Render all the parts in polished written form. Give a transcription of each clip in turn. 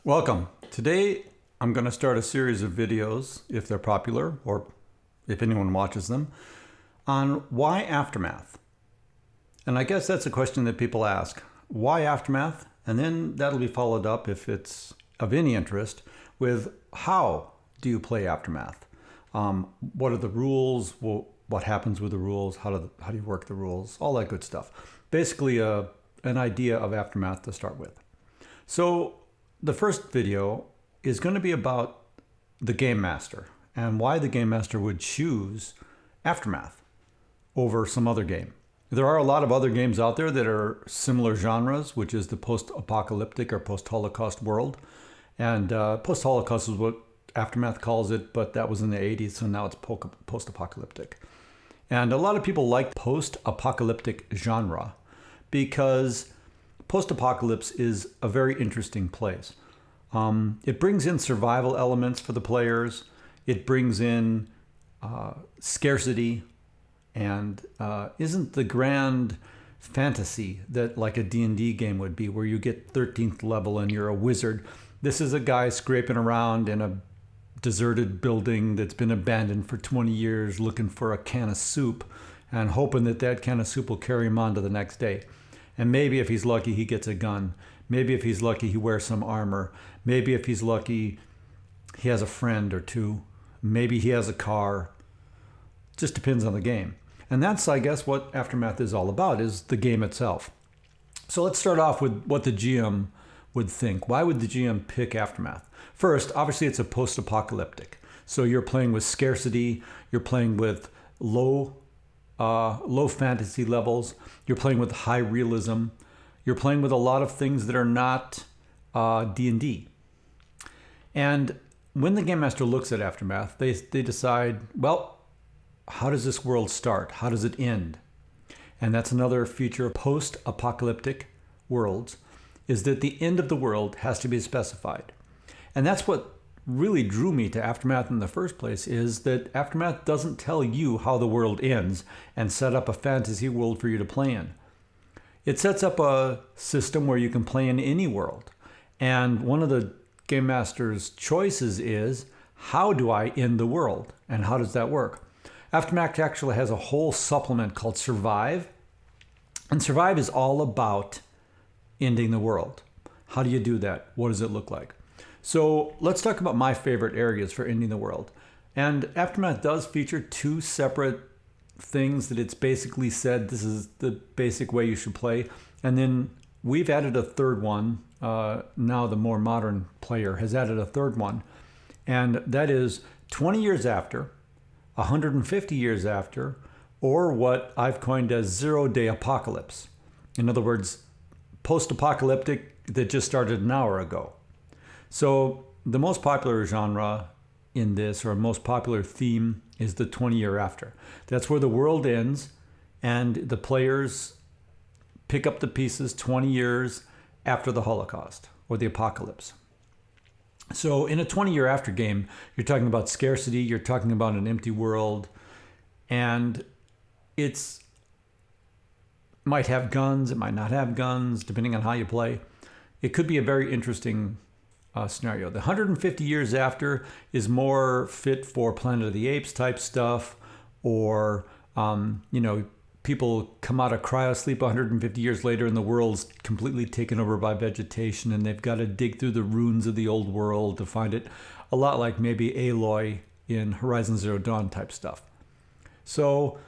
Welcome. Today I'm going to start a series of videos, if they're popular or if anyone watches them, on why Aftermath. And I guess that's a question that people ask. Why Aftermath? And then that'll be followed up, if it's of any interest, with how do you play Aftermath? What are the rules? What happens with the rules? How do you work the rules? All that good stuff. Basically an idea of Aftermath to start with. So the first video is going to be about the Game Master and why the Game Master would choose Aftermath over some other game. There are a lot of other games out there that are similar genres, which is the post-apocalyptic or post-Holocaust world. And post-Holocaust is what Aftermath calls it, but that was in the 80s, so now it's post-apocalyptic. And a lot of people like post-apocalyptic genre because post-apocalypse is a very interesting place. It brings in survival elements for the players. It brings in scarcity and isn't the grand fantasy that like a D&D game would be, where you get 13th level and you're a wizard. This is a guy scraping around in a deserted building that's been abandoned for 20 years looking for a can of soup and hoping that that can of soup will carry him on to the next day. And maybe if he's lucky, he gets a gun. Maybe if he's lucky, he wears some armor. Maybe if he's lucky, he has a friend or two. Maybe he has a car. Just depends on the game. And that's, I guess, what Aftermath is all about, is the game itself. So let's start off with what the GM would think. Why would the GM pick Aftermath? First, obviously, it's a post-apocalyptic. So you're playing with scarcity. You're playing with low fantasy levels. You're playing with high realism. You're playing with a lot of things that are not D&D. And when the Game Master looks at Aftermath, they decide, well, how does this world start? How does it end? And that's another feature of post-apocalyptic worlds, is that the end of the world has to be specified. And that's what really drew me to Aftermath in the first place, is that Aftermath doesn't tell you how the world ends and set up a fantasy world for you to play in. It sets up a system where you can play in any world. And one of the Game Master's choices is, how do I end the world? And how does that work? Aftermath actually has a whole supplement called Survive. And Survive is all about ending the world. How do you do that? What does it look like? So let's talk about my favorite areas for ending the world. And Aftermath does feature two separate things that it's basically said this is the basic way you should play. And then we've added a third one. Now the more modern player has added a third one. And that is 20 years after, 150 years after, or what I've coined as zero-day apocalypse. In other words, post-apocalyptic that just started an hour ago. So the most popular genre in this, or most popular theme, is the 20-year after. That's where the world ends and the players pick up the pieces 20 years after the Holocaust or the apocalypse. So in a 20-year after game, you're talking about scarcity, you're talking about an empty world, and it's might have guns, it might not have guns, depending on how you play. It could be a very interesting scenario. The 150 years after is more fit for Planet of the Apes type stuff, or people come out of cryosleep 150 years later and the world's completely taken over by vegetation and they've got to dig through the ruins of the old world to find it. A lot like maybe Aloy in Horizon Zero Dawn type stuff. So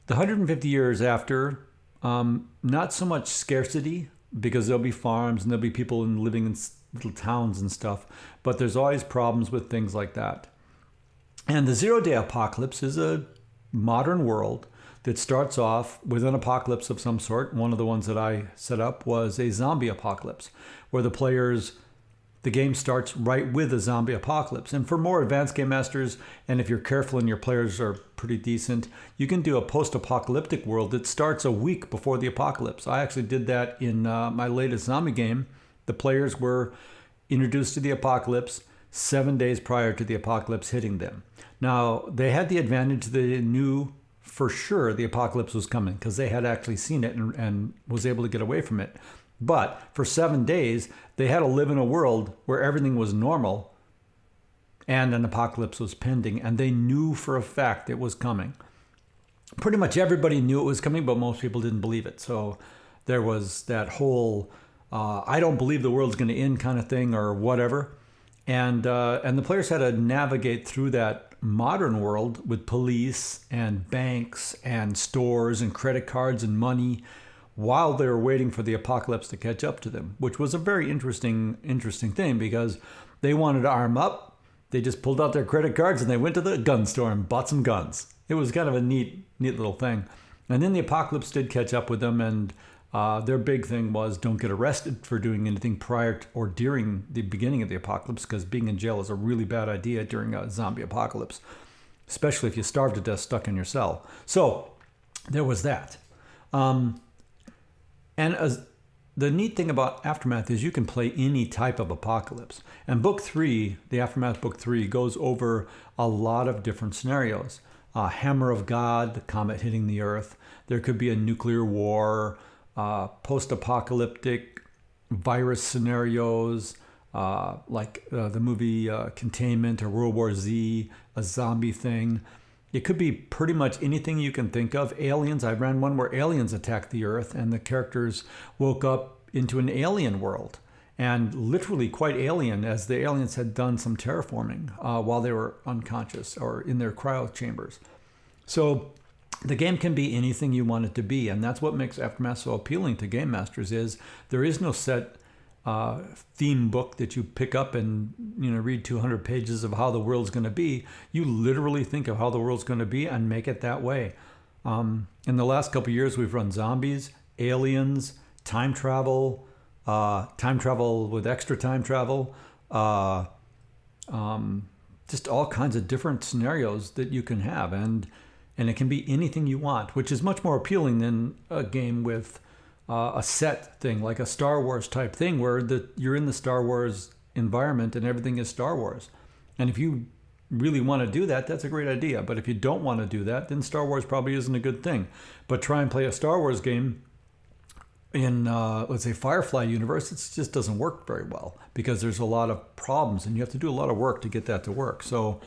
the 150 years after, not so much scarcity, because there'll be farms and there'll be people living in little towns and stuff, but there's always problems with things like that. And the zero-day apocalypse is a modern world that starts off with an apocalypse of some sort. One of the ones that I set up was a zombie apocalypse, where the game starts right with a zombie apocalypse. And for more advanced game masters, and if you're careful and your players are pretty decent, you can do a post-apocalyptic world that starts a week before the apocalypse. I actually did that in my latest zombie game. The players were introduced to the apocalypse 7 days prior to the apocalypse hitting them. Now, they had the advantage that they knew for sure the apocalypse was coming because they had actually seen it and was able to get away from it. But for 7 days, they had to live in a world where everything was normal and an apocalypse was pending, and they knew for a fact it was coming. Pretty much everybody knew it was coming, but most people didn't believe it. So there was that whole I don't believe the world's going to end kind of thing or whatever. And the players had to navigate through that modern world with police and banks and stores and credit cards and money while they were waiting for the apocalypse to catch up to them, which was a very interesting thing because they wanted to arm up. They just pulled out their credit cards and they went to the gun store and bought some guns. It was kind of a neat little thing. And then the apocalypse did catch up with them, and their big thing was don't get arrested for doing anything prior to, or during the beginning of the apocalypse, because being in jail is a really bad idea during a zombie apocalypse, especially if you starve to death stuck in your cell. So there was that. The neat thing about Aftermath is you can play any type of apocalypse. And book 3, the Aftermath book 3, goes over a lot of different scenarios. Hammer of God, the comet hitting the Earth. There could be a nuclear war, post-apocalyptic virus scenarios, like the movie Containment or World War Z, a zombie thing. It could be pretty much anything you can think of. Aliens, I ran one where aliens attacked the Earth and the characters woke up into an alien world. And literally quite alien, as the aliens had done some terraforming while they were unconscious or in their cryo chambers. So the game can be anything you want it to be. And that's what makes Aftermath so appealing to game masters is there is no set theme book that you pick up and read 200 pages of how the world's going to be. You literally think of how the world's going to be and make it that way. In the last couple of years, we've run zombies, aliens, time travel with extra time travel, just all kinds of different scenarios that you can have, and it can be anything you want, which is much more appealing than a game with a set thing, like a Star Wars type thing where you're in the Star Wars environment and everything is Star Wars. And if you really want to do that, that's a great idea. But if you don't want to do that, then Star Wars probably isn't a good thing. But try and play a Star Wars game in, let's say, Firefly universe, it just doesn't work very well because there's a lot of problems and you have to do a lot of work to get that to work. So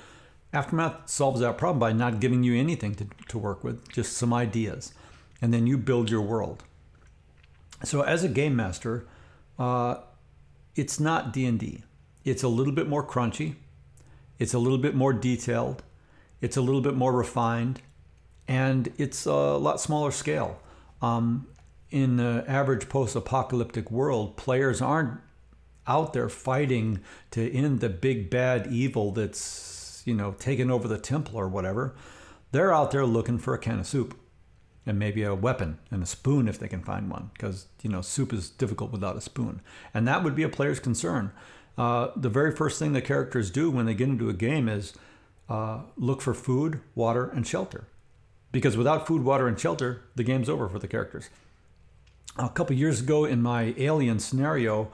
Aftermath solves that problem by not giving you anything to work with, just some ideas. And then you build your world. So as a game master, it's not D&D. It's a little bit more crunchy. It's a little bit more detailed. It's a little bit more refined. And it's a lot smaller scale. In the average post-apocalyptic world, players aren't out there fighting to end the big bad evil that's, taken over the temple or whatever. They're out there looking for a can of soup. And maybe a weapon and a spoon if they can find one, because soup is difficult without a spoon, and that would be a player's concern. The very first thing the characters do when they get into a game is look for food, water, and shelter, because without food, water, and shelter, the game's over for the characters. A couple years ago in my alien scenario,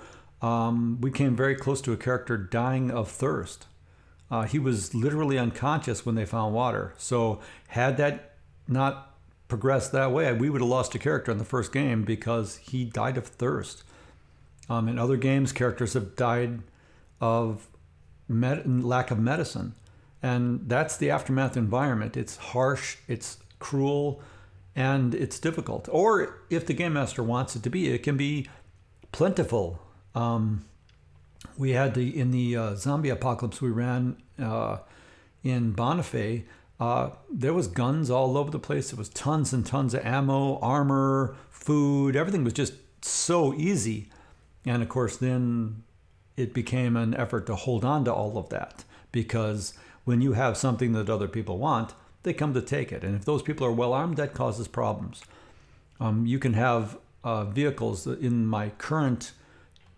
we came very close to a character dying of thirst. He was literally unconscious when they found water. So had that not progressed that way, we would have lost a character in the first game because he died of thirst. In other games, characters have died of lack of medicine. And that's the Aftermath environment. It's harsh, it's cruel, and it's difficult. Or if the game master wants it to be, it can be plentiful. We had in the zombie apocalypse we ran in Bonifay, there was guns all over the place. There was tons and tons of ammo, armor, food. Everything was just so easy. And of course, then it became an effort to hold on to all of that, because when you have something that other people want, they come to take it. And if those people are well armed, that causes problems. You can have vehicles in my current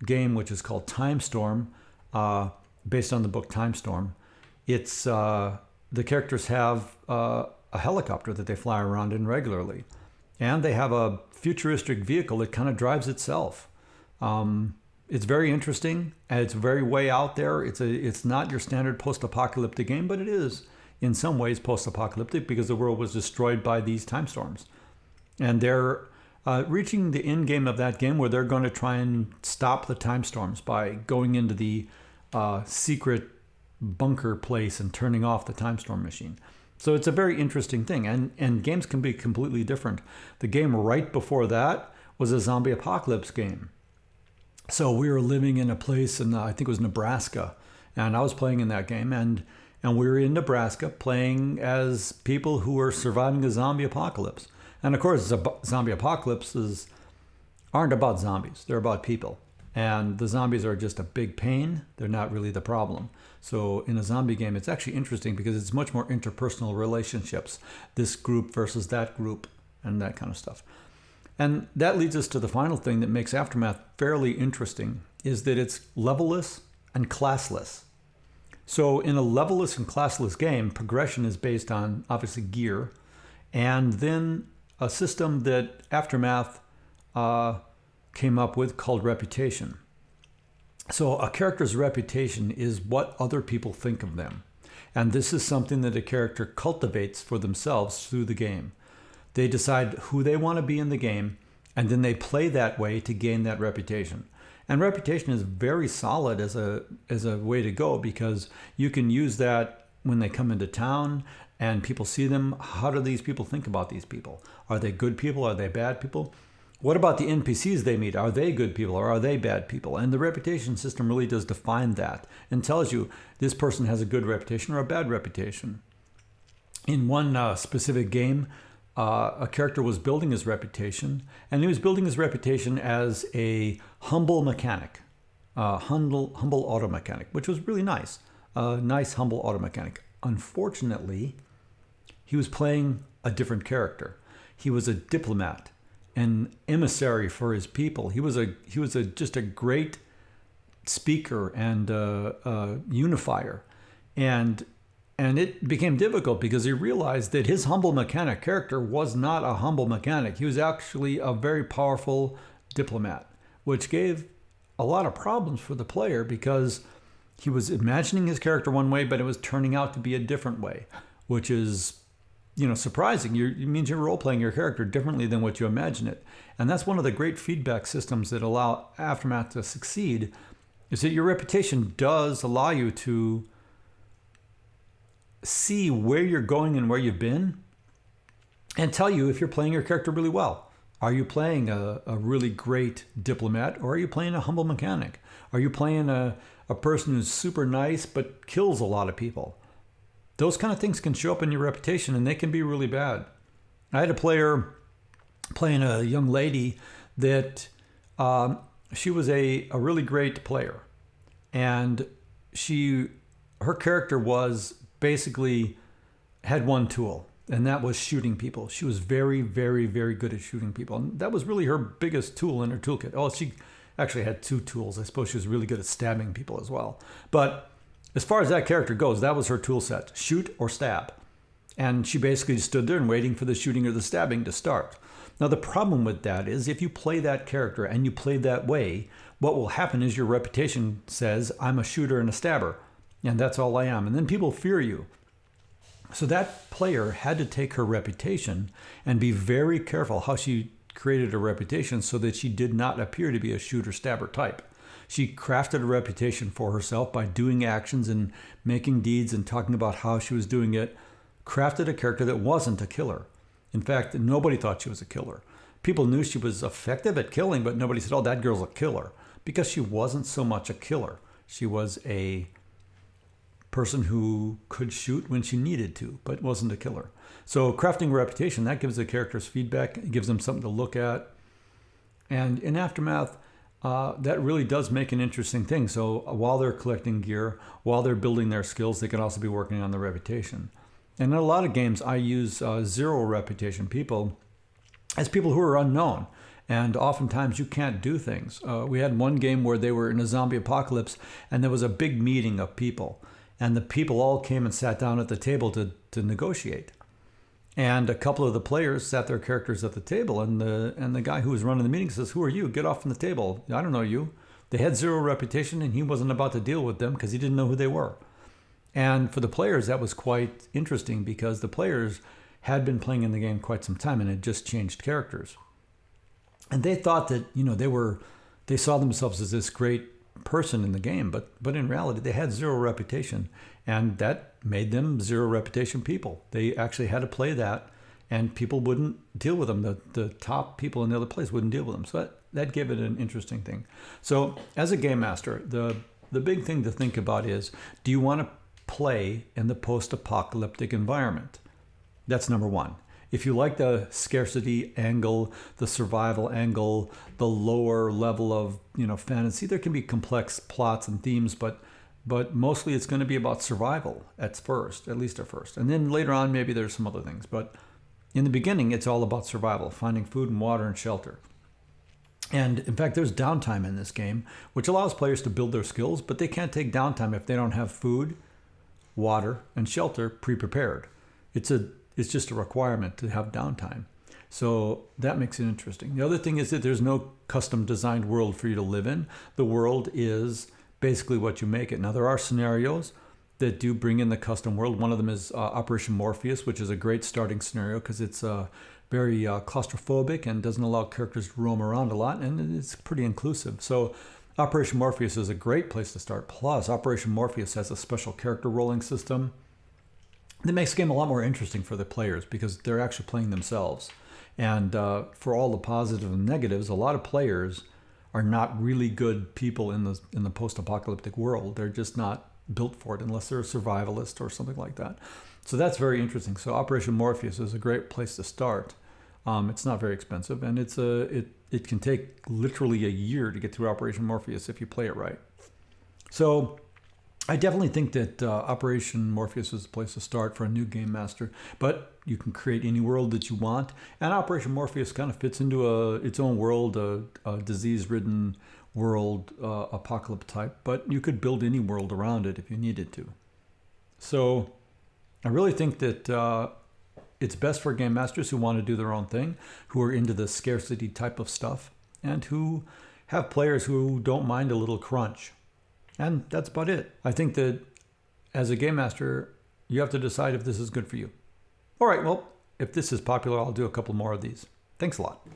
game, which is called Time Storm, based on the book Time Storm. It's the characters have a helicopter that they fly around in regularly, and they have a futuristic vehicle that kind of drives itself. It's very interesting, and it's very way out there. It's not your standard post-apocalyptic game, but it is in some ways post-apocalyptic because the world was destroyed by these time storms. And they're reaching the end game of that game where they're going to try and stop the time storms by going into the secret bunker place and turning off the time storm machine. So it's a very interesting thing, and games can be completely different. The game right before that was a zombie apocalypse game. So we were living in a place in, I think it was Nebraska, and I was playing in that game, and we were in Nebraska playing as people who were surviving a zombie apocalypse. And of course, zombie apocalypses aren't about zombies, they're about people. And the zombies are just a big pain, they're not really the problem. So in a zombie game, it's actually interesting because it's much more interpersonal relationships, this group versus that group, and that kind of stuff. And that leads us to the final thing that makes Aftermath fairly interesting, is that it's levelless and classless. So in a levelless and classless game, progression is based on, obviously, gear, and then a system that Aftermath came up with called reputation. So a character's reputation is what other people think of them. And this is something that a character cultivates for themselves through the game. They decide who they want to be in the game, and then they play that way to gain that reputation. And reputation is very solid as a way to go, because you can use that when they come into town and people see them. How do these people think about these people? Are they good people? Are they bad people? What about the NPCs they meet? Are they good people or are they bad people? And the reputation system really does define that and tells you this person has a good reputation or a bad reputation. In one specific game, a character was building his reputation, and he was building his reputation as a humble mechanic, humble auto mechanic, which was really nice. A nice, humble auto mechanic. Unfortunately, he was playing a different character. He was a diplomat, an emissary for his people. He was just a great speaker and unifier, and it became difficult because he realized that his humble mechanic character was not a humble mechanic. He was actually a very powerful diplomat, which gave a lot of problems for the player because he was imagining his character one way, but it was turning out to be a different way, which is, surprising. It means you're role-playing your character differently than what you imagine it. And that's one of the great feedback systems that allow Aftermath to succeed, is that your reputation does allow you to see where you're going and where you've been and tell you if you're playing your character really well. Are you playing a really great diplomat, or are you playing a humble mechanic? Are you playing a person who's super nice but kills a lot of people? Those kind of things can show up in your reputation, and they can be really bad. I had a player playing a young lady that she was a really great player, and her character was basically had one tool, and that was shooting people. She was very, very, very good at shooting people, and that was really her biggest tool in her toolkit. Oh, she actually had two tools. I suppose she was really good at stabbing people as well. But as far as that character goes, that was her tool set: shoot or stab. And she basically stood there and waiting for the shooting or the stabbing to start. Now, the problem with that is if you play that character and you play that way, what will happen is your reputation says, I'm a shooter and a stabber, and that's all I am. And then people fear you. So that player had to take her reputation and be very careful how she created a reputation so that she did not appear to be a shooter-stabber type. She crafted a reputation for herself by doing actions and making deeds and talking about how she was doing it, crafted a character that wasn't a killer. In fact, nobody thought she was a killer. People knew she was effective at killing, but nobody said, oh, that girl's a killer, because she wasn't so much a killer. She was a person who could shoot when she needed to, but wasn't a killer. So crafting a reputation, that gives the characters feedback, it gives them something to look at. And in Aftermath, that really does make an interesting thing. So while they're collecting gear, while they're building their skills, they can also be working on their reputation. And in a lot of games, I use zero reputation people as people who are unknown. And oftentimes you can't do things. We had one game where they were in a zombie apocalypse, and there was a big meeting of people. And the people all came and sat down at the table to negotiate. And a couple of the players sat their characters at the table, and the guy who was running the meeting says, who are you? Get off from the table. I don't know you. They had zero reputation, and he wasn't about to deal with them because he didn't know who they were. And for the players, that was quite interesting because the players had been playing in the game quite some time and had just changed characters. And they thought that, they saw themselves as this great person in the game, but in reality they had zero reputation, and that made them zero reputation people. They actually had to play that, and people wouldn't deal with them. The top people in the other place wouldn't deal with them. So that gave it an interesting thing. So as a game master, the big thing to think about is, do you want to play in the post-apocalyptic environment? That's number one. If you like the scarcity angle, the survival angle, the lower level of fantasy, there can be complex plots and themes, but mostly it's going to be about survival at least at first. And then later on, maybe there's some other things. But in the beginning, it's all about survival, finding food and water and shelter. And in fact, there's downtime in this game, which allows players to build their skills, but they can't take downtime if they don't have food, water, and shelter pre-prepared. It's just a requirement to have downtime. So that makes it interesting. The other thing is that there's no custom designed world for you to live in. The world is basically what you make it. Now, there are scenarios that do bring in the custom world. One of them is Operation Morpheus, which is a great starting scenario because it's very claustrophobic and doesn't allow characters to roam around a lot, and it's pretty inclusive. So Operation Morpheus is a great place to start. Plus, Operation Morpheus has a special character rolling system that makes the game a lot more interesting for the players because they're actually playing themselves. And for all the positives and negatives, a lot of players are not really good people in the post-apocalyptic world. They're just not built for it unless they're a survivalist or something like that. So that's very interesting. So Operation Morpheus is a great place to start. It's not very expensive, and it can take literally a year to get through Operation Morpheus if you play it right. So I definitely think that Operation Morpheus is a place to start for a new game master, but you can create any world that you want. And Operation Morpheus kind of fits into its own world, a disease-ridden world, apocalypse type, but you could build any world around it if you needed to. So I really think that it's best for game masters who want to do their own thing, who are into the scarcity type of stuff, and who have players who don't mind a little crunch. And that's about it. I think that as a game master, you have to decide if this is good for you. All right, well, if this is popular, I'll do a couple more of these. Thanks a lot.